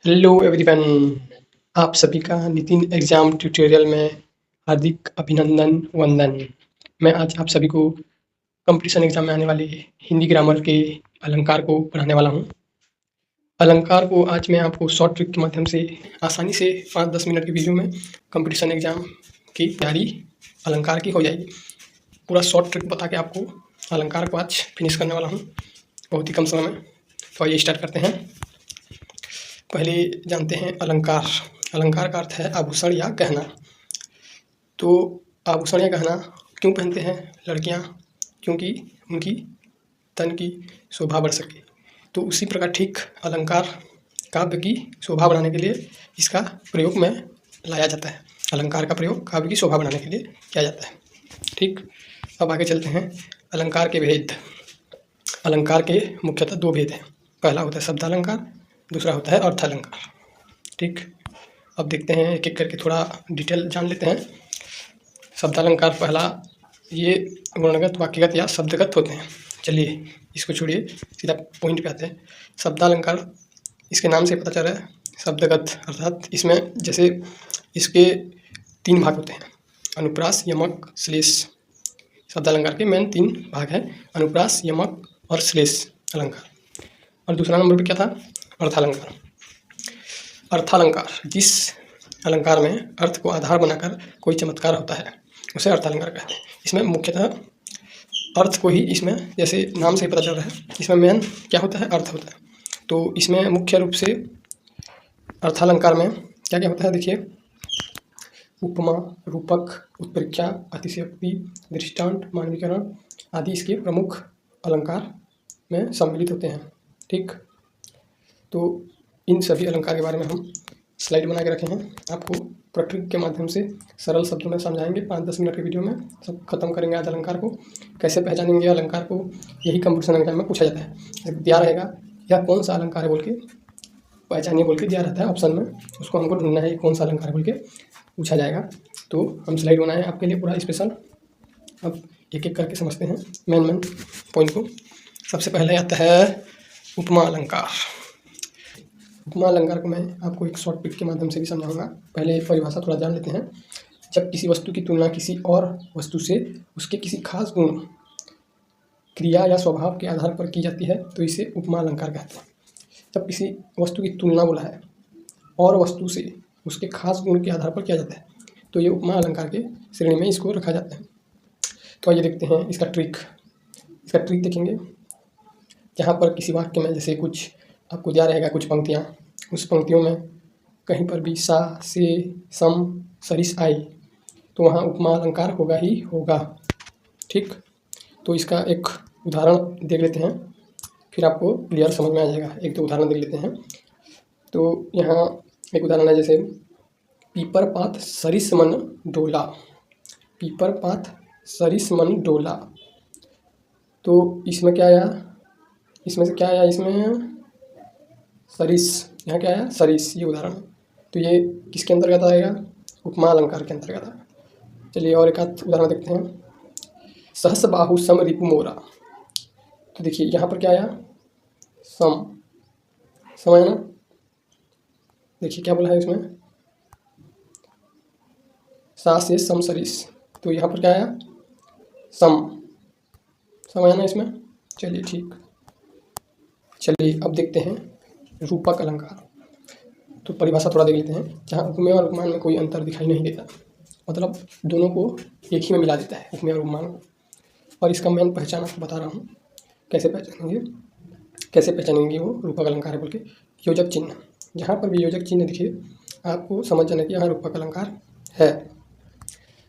Hello everyone, आप सभी का नितिन एग्जाम ट्यूटोरियल में हार्दिक अभिनंदन वंदन। मैं आज आप सभी को कंपटीशन एग्जाम में आने वाले हिंदी ग्रामर के अलंकार को पढ़ाने वाला हूं। अलंकार को आज मैं आपको शॉर्ट ट्रिक के माध्यम से आसानी से 5-10 मिनट की वीडियो में कंपटीशन एग्जाम की तैयारी अलंकार की हो जाएगी। पूरा शॉर्ट ट्रिक बता के आपको अलंकार को आज फिनिश करने वाला हूँ बहुत ही कम समय में। तो आइए स्टार्ट करते हैं। पहले जानते हैं अलंकार। अलंकार का अर्थ है आभूषण या गहना। तो आभूषण या गहना क्यों पहनते हैं लड़कियां? क्योंकि उनकी तन की शोभा बढ़ सके। तो उसी प्रकार ठीक अलंकार काव्य की शोभा बढ़ाने के लिए इसका प्रयोग में लाया जाता है। अलंकार का प्रयोग काव्य की शोभा बढ़ाने के लिए किया जाता है। ठीक, अब आगे चलते हैं। अलंकार के भेद। अलंकार के मुख्यतः 2 भेद हैं। पहला होता है शब्दालंकार, दूसरा होता है अर्थालंकार। ठीक, अब देखते हैं एक एक करके थोड़ा डिटेल जान लेते हैं। शब्दालंकार पहला, ये गुणगत, वाक्यगत या शब्दगत होते हैं। चलिए इसको छोड़िए, सीधा पॉइंट पे आते हैं। शब्दालंकार इसके नाम से पता चल रहा है शब्दगत, अर्थात इसमें जैसे इसके 3 भाग होते हैं, अनुप्रास, यमक, श्लेष। शब्दालंकार के मेन 3 भाग हैं, अनुप्रास, यमक और श्लेष अलंकार। और दूसरा नंबर पे क्या था? अर्थालंकार। अर्थालंकार, जिस अलंकार में अर्थ को आधार बनाकर कोई चमत्कार होता है उसे अर्थालंकार कहते हैं। इसमें मुख्यतः अर्थ को ही, इसमें जैसे नाम से ही पता चल रहा है, इसमें मेन क्या होता है? अर्थ होता है। तो इसमें मुख्य रूप से अर्थालंकार में क्या क्या होता है देखिए, उपमा, रूपक, उत्प्रेक्षा, अतिशयोक्ति, दृष्टांत, मानवीकरण आदि इसके प्रमुख अलंकार में सम्मिलित होते हैं। ठीक, तो इन सभी अलंकार के बारे में हम स्लाइड बना के रखे हैं, आपको प्रट्रिक के माध्यम से सरल शब्दों में समझाएंगे। 5-10 मिनट की वीडियो में सब खत्म करेंगे आज अलंकार को। कैसे पहचानेंगे अलंकार को, यही कंपटीशन एग्जाम में पूछा जाता है। दिया रहेगा यह कौन सा अलंकार है बोल के पहचानिए बोल के दिया रहता है ऑप्शन में, उसको हमको ढूंढना है कौन सा अलंकार है बोल के पूछा जाएगा। तो हम स्लाइड बनाए आपके लिए पूरा स्पेशल। अब एक एक करके समझते हैं मेन पॉइंट को। सबसे पहले आता है उपमा अलंकार। उपमा अलंकार को मैं आपको एक शॉर्ट ट्रिक के माध्यम से भी समझाऊंगा। पहले परिभाषा थोड़ा जान लेते हैं। जब किसी वस्तु की तुलना किसी और वस्तु से उसके किसी खास गुण, क्रिया या स्वभाव के आधार पर की जाती है तो इसे उपमा अलंकार कहते हैं। जब किसी वस्तु की तुलना बोला है और वस्तु से उसके खास गुण के आधार पर किया जाता है तो ये उपमा अलंकार के श्रेणी में इसको रखा जाता है। तो आइए देखते हैं इसका ट्रिक। इसका ट्रिक देखेंगे, जहाँ पर किसी वाक्य में जैसे कुछ आपको दिया रहेगा कुछ पंक्तियाँ, उस पंक्तियों में कहीं पर भी सा, से, सम, सरिस आई तो वहाँ उपमा अलंकार होगा ही होगा। ठीक, तो इसका एक उदाहरण देख लेते हैं, फिर आपको क्लियर समझ में आ जाएगा। 1-2 उदाहरण देख लेते हैं। तो यहाँ एक उदाहरण है, जैसे पीपर पात सरिस मन डोला। पीपर पात सरिस मन डोला, तो इसमें क्या आया? इसमें से क्या आया? इसमें सरिस, यहाँ क्या आया? सरिस, ये उदाहरण है। तो ये किसके अंतर्गत आएगा? उपमा अलंकार के अंतर्गत आएगा। चलिए और एक आध उदाहरण देखते हैं। सहस बाहु सम रिपु मोरा। तो देखिए यहाँ पर क्या आया? सम, समय ना। देखिए क्या बोला है इसमें, सा से सम सरिस, तो यहाँ पर क्या आया? सम, समय ना इसमें। चलिए ठीक, चलिए अब देखते हैं रूपक अलंकार। तो परिभाषा थोड़ा देख लेते हैं। जहाँ उपमेय और उपमान में कोई अंतर दिखाई नहीं देता, मतलब दोनों को एक ही में मिला देता है, उपमेय और उपमान को। और इसका मेन पहचान आपको बता रहा हूँ, कैसे पहचानेंगे वो रूपक अलंकार है बोल के। योजक चिन्ह, जहाँ पर भी योजक चिन्ह दिखे आपको समझ जाना कि यहाँ रूपक अलंकार है।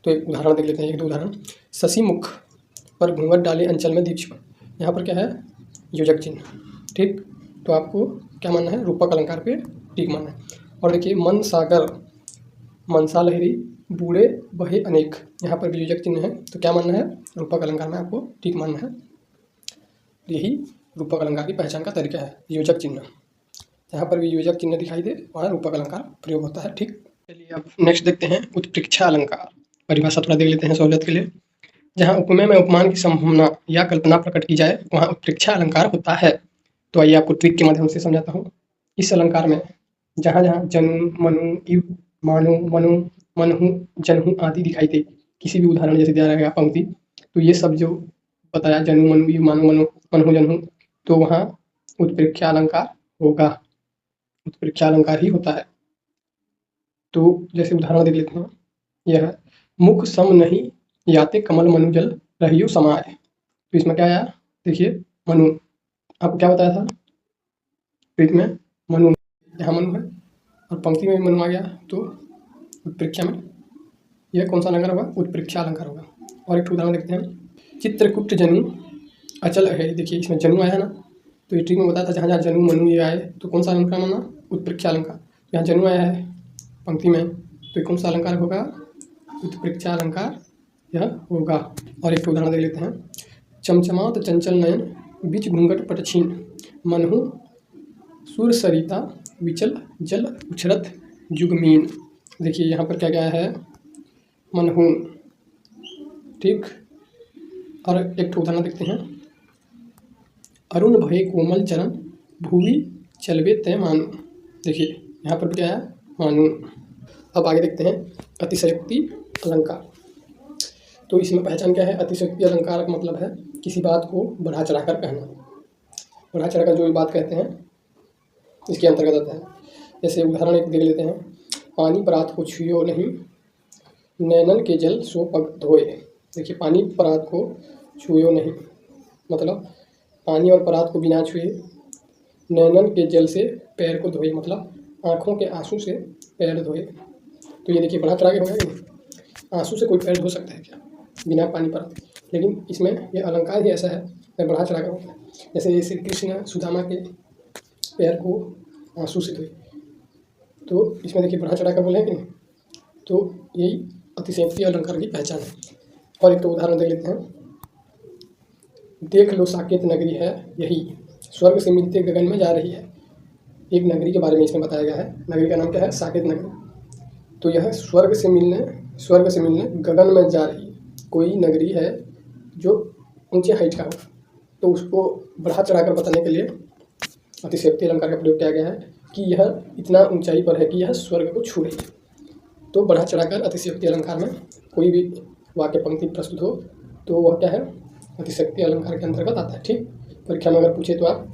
तो एक उदाहरण देख लेते हैं, 1-2 उदाहरण। शशि मुख पर घूंघट डाले अंचल में दीप छिपा। यहाँ पर क्या है? योजक चिन्ह। ठीक, तो आपको क्या मानना है? रूपक अलंकार पे टिक मानना है। और देखिए मन सागर मनसा लहरी बूढ़े बहे अनेक, यहाँ पर भी योजक चिन्ह है, तो क्या मानना है? रूपक अलंकार में आपको टिक मानना है। यही रूपक अलंकार की पहचान का तरीका है, योजक चिन्ह। जहाँ पर भी योजक चिन्ह दिखाई दे वहाँ रूपक अलंकार प्रयोग होता है। ठीक, चलिए अब नेक्स्ट देखते हैं उत्प्रेक्षा अलंकार। परिभाषा थोड़ा देख लेते हैं सहूलियत के लिए। जहाँ उपमेय में उपमान की संभावना या कल्पना प्रकट की जाए वहाँ उत्प्रेक्षा अलंकार होता है। तो आइए आपको ट्रिक के माध्यम से समझाता हूँ। इस अलंकार में जहाँ जहाँ जनु मनु इव मानो मनो मनहु जनहु आदि दिखाई दे, किसी भी उदाहरण जैसे दिया रहेगा पंक्ति, तो ये सब जो बताया जनु मनु इव मानो मनो मनहु जनहु, तो वहाँ उत्प्रेक्षा अलंकार होगा, उत्प्रेक्षा अलंकार ही होता है। तो जैसे उदाहरण देख लेते हैं, यह है मुख सम नहीं याते कमल मनु जल रहियो समाए। तो इसमें क्या आया, देखिए मनु, आपको क्या बताया था प्रीत में, मनु, यहाँ मनु है और पंक्ति में भी मनु आ गया, तो उत्प्रेक्षा में यह कौन सा अलंकार होगा, उत्प्रेक्षा अलंकार होगा। और एक उदाहरण देखते हैं, चित्रकूट जनु अचल है। देखिए इसमें जनु आया ना, तो ये ट्रिक में बताया था जहाँ जहाँ जनु मनु ये आए तो कौन सा अलंकार माना, उत्प्रेक्षा अलंकार। यहाँ जनु आया है पंक्ति में, तो ये कौन सा अलंकार होगा, उत्प्रेक्षा अलंकार यह होगा। और एक उदाहरण देख लेते हैं, चमचमात चंचल नयन बीच घूंघट पटछीन मनहु सुर सरिता विचल जल उछरत जुगमीन। देखिए यहाँ पर क्या क्या है, मनहु, ठीक। और एक उदाहरण देखते हैं, अरुण भय कोमल चरण भूवि चलवे तय मानु। देखिए यहाँ पर क्या है, मानु। अब आगे देखते हैं अतिशयोक्ति अलंकार। तो इसमें पहचान क्या है, अतिशयोक्ति अलंकार का मतलब है किसी बात को बढ़ा चढ़ाकर कहना, बढ़ा चढ़ाकर जो भी बात कहते हैं इसके अंतर्गत आता है। जैसे उदाहरण एक देख लेते हैं, पानी परात को छुयो नहीं नैनन के जल सो पग धोए। देखिए पानी परात को छुयो नहीं, मतलब पानी और परात को बिना छुए, नैनन के जल से पैर को धोए, मतलब आँखों के आंसू से पैर धोए। तो ये देखिए बढ़ा चढ़ा के हो गया, आंसू से कोई पैर धो सकता है क्या बिना पानी परात, लेकिन इसमें ये अलंकार ही ऐसा है बढ़ा चढ़ा कर होता है। जैसे श्री कृष्ण सुदामा के पैर को आंसू से धोए, तो इसमें देखिए बढ़ा चढ़ा कर बोले हैं कि नहीं, तो यही अतिशयोक्ति अलंकार की पहचान है। और एक तो उदाहरण देख लेते हैं, देख लो साकेत नगरी है यही स्वर्ग से मिलते गगन में जा रही है। एक नगरी के बारे में इसमें बताया गया है, नगरी का नाम क्या है, साकेत नगरी। तो यह स्वर्ग से मिलने गगन में जा रही कोई नगरी है जो ऊंचे हाइट का हो, तो उसको बढ़ा चढ़ाकर बताने के लिए अतिशयोक्ति अलंकार का प्रयोग किया गया है कि यह इतना ऊंचाई पर है कि यह स्वर्ग को छू रही है। तो बढ़ा चढ़ाकर अतिशयोक्ति अलंकार में कोई भी वाक्य पंक्ति प्रस्तुत हो तो वह क्या है, अतिशयोक्ति अलंकार के अंतर्गत आता है। ठीक, परीक्षा में अगर पूछे तो आप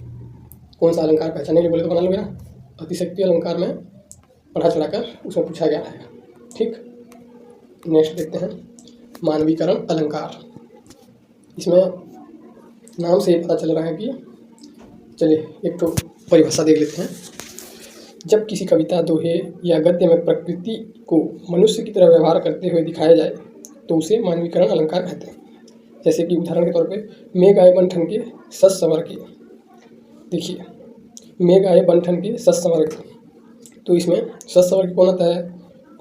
कौन सा अलंकार पहचाने के लिए बोले तो बना लोगे ना, अतिशयोक्ति अलंकार में बढ़ा चढ़ाकर उसमें पूछा गया है। ठीक, नेक्स्ट देखते हैं मानवीकरण अलंकार। इसमें नाम से पता चल रहा है कि, चलिए एक तो परिभाषा देख लेते हैं। जब किसी कविता, दोहे या गद्य में प्रकृति को मनुष्य की तरह व्यवहार करते हुए दिखाया जाए तो उसे मानवीकरण अलंकार कहते हैं। जैसे कि उदाहरण के तौर पे, मेघ आए बन ठन के सस संवर के। देखिए मेघ आए बन ठन के सस संवर के, तो इसमें सस संवर के कौन आता है,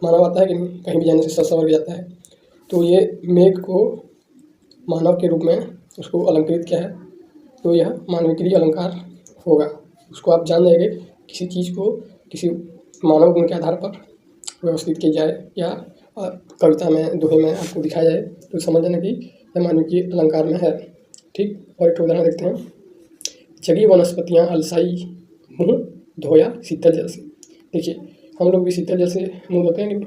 मानव आता है कि नहीं, कहीं भी जाने से सस संवर के जाता है। तो ये मेघ को मानव के रूप में उसको अलंकृत किया है, तो यह मानविक्रिय अलंकार होगा। उसको आप जान जाएंगे, किसी चीज़ को किसी मानव गुण के आधार पर व्यवस्थित की जाए या कविता में, दोहे में आपको दिखाया जाए तो समझ जाना कि यह मानविकीय अलंकार में है। ठीक, और एक उदाहरण देखते हैं, जगी वनस्पतियाँ अलसाई मुँह धोया शीतल जल से। देखिए हम लोग भी शीतल जल से मुँह धोते हैं कि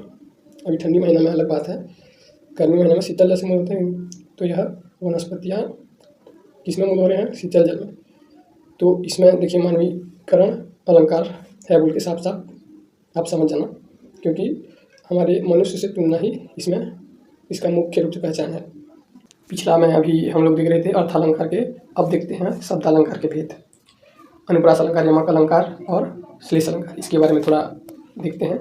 अभी ठंडी महीना में अलग बात है, गर्मी महीने में शीतल जल से मुँह धोते हैं। तो यह वनस्पतियाँ किसमें मुँह धो रहे हैं, शीतल जल में। तो इसमें देखिए मानवीकरण अलंकार है बोल के साफ साफ आप समझ जाना, क्योंकि हमारे मनुष्य से तुलना ही इसमें इसका मुख्य रूप से पहचान है। पिछला में अभी हम लोग देख रहे थे अर्थालंकार के, अब देखते हैं शब्दालंकार के भेद। अनुप्रास अलंकार, यमक अलंकार और श्लेष अलंकार, इसके बारे में थोड़ा देखते हैं।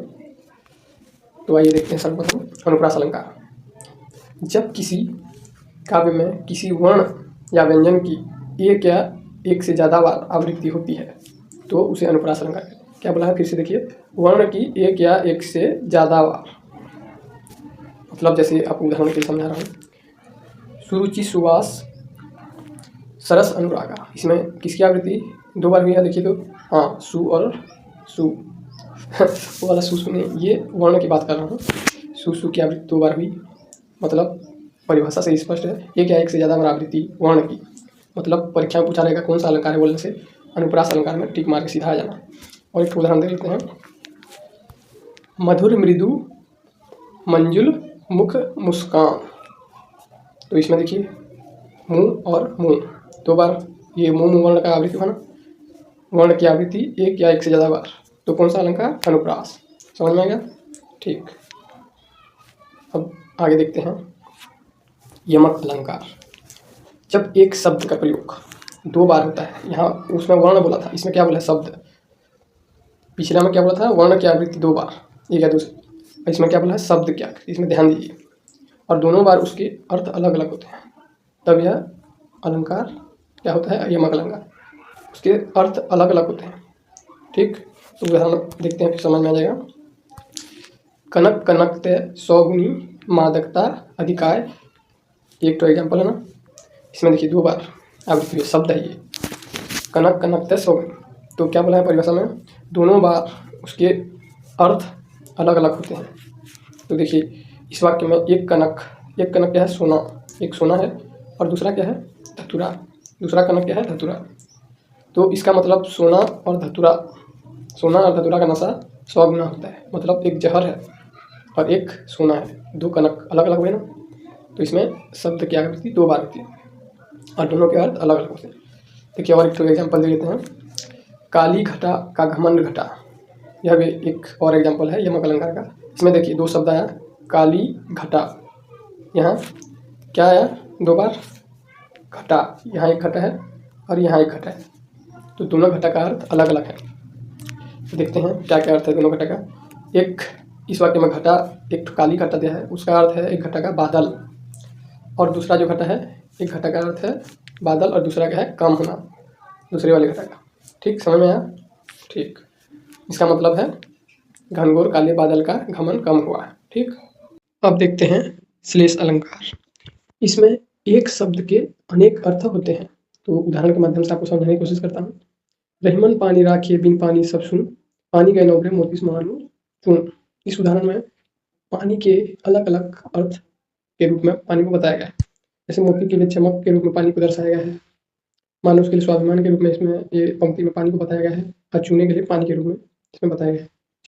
तो आइए देखते हैं सर्वप्रथम अनुप्रास अलंकार। जब किसी काव्य में किसी वर्ण या व्यंजन की एक या एक से ज़्यादा बार आवृत्ति होती है तो उसे अनुप्रास अलंकार कहते हैं। क्या बोला है, फिर से देखिए, वर्ण की एक या एक से ज़्यादा बार, मतलब जैसे आपको उदाहरण के लिए समझा रहा हूँ, सुरुचि सुवास सरस अनुरागा, इसमें किसकी आवृत्ति दो बार हुई है, देखिए तो हाँ, सु और सु वो वाला सु नहीं, ये वर्ण की बात कर रहा हूँ। सु की आवृत्ति दो बार हुई, मतलब परिभाषा से स्पष्ट है, एक या एक से ज़्यादा बार आवृत्ति वर्ण की, मतलब परीक्षा में पूछा रहेगा कौन सा अलंकार है बोलने से अनुप्रास अलंकार में टिक मार के सीधा आ जाना। और एक उदाहरण दे लेते हैं, मधुर मृदु मंजुल मुख मुस्कान। तो इसमें देखिए मुंह और मुंह, दो बार ये मुंह वर्ण का आवृत्ति बना, वर्ण की आवृत्ति एक या एक से ज़्यादा बार, तो कौन सा अलंकार? अनुप्रास। समझ में आ गया? ठीक। अब आगे देखते हैं यमक अलंकार। जब एक शब्द का प्रयोग दो बार होता है, यहाँ उसमें वर्ण बोला था, इसमें क्या बोला है? शब्द। पिछला में क्या बोला था? वर्ण की आवृत्ति दो बार, एक या दूसरे। इसमें क्या बोला है? शब्द क्या? इसमें ध्यान दीजिए, और दोनों बार उसके अर्थ अलग अलग होते हैं, तब यह अलंकार क्या होता है? यमक अलंकार। उसके अर्थ अलग अलग होते हैं। ठीक, तो उदाहरण देखते हैं, फिर समझ में आ जाएगा। कनक कनकते सौगुनी मादकता अधिकाय, एक तो एग्जाम्पल है ना, इसमें देखिए दो बार आवृत्ति शब्द है ये, कनक कनकते सौगुनी। तो क्या बोला है परिभाषा में? दोनों बार उसके अर्थ अलग अलग होते हैं। तो देखिए इस वाक्य में एक कनक क्या है? सोना, एक सोना है, और दूसरा क्या है? धतूरा। दूसरा कनक क्या है? धतूरा। तो इसका मतलब सोना और धतूरा का नशा 100 गुना होता है, मतलब एक जहर है और एक सोना है, दो कनक अलग अलग हुए ना, तो इसमें शब्द की आवृत्ति दो बार होती है और दोनों के अर्थ अलग अलग होते हैं। देखिए और एक तो एग्जाम्पल दे देते हैं, काली घटा का घमंड घटा, यह भी एक और एग्जाम्पल है यमक अलंकार का। इसमें देखिए दो शब्द आया, काली घटा, यहाँ क्या आया? दो बार घटा, यहाँ एक घटा है और यहाँ एक घटा है, तो दोनों घटा का अर्थ अलग अलग है। तो देखते हैं क्या क्या अर्थ है दोनों घटा का। एक इस वाक्य में घटा, एक काली घटा दिया है, उसका अर्थ है एक घटा का बादल, और दूसरा जो घटा है, एक घटा का अर्थ है बादल और दूसरा क्या है? कम होना, दूसरे वाले घटा का। ठीक, समझ में आया? ठीक, इसका मतलब है घनघोर काले बादल का घमंड कम हुआ है। ठीक, अब देखते हैं श्लेष अलंकार। इसमें एक शब्द के अनेक अर्थ होते हैं, तो उदाहरण के माध्यम से आपको समझाने की कोशिश करता हूँ। रहीमन पानी राखिए बिन पानी सब सुन, पानी गए नौबरे मोती मानो चुन। इस उदाहरण में पानी के अलग अलग अर्थ के रूप में पानी को बताया गया है। जैसे मोती के लिए चमक के रूप में पानी को दर्शाया गया है, मानव के लिए स्वाभिमान के रूप में इसमें ये पंक्ति में पानी को बताया गया है, और चूने के लिए पानी के रूप में इसमें बताया गया है।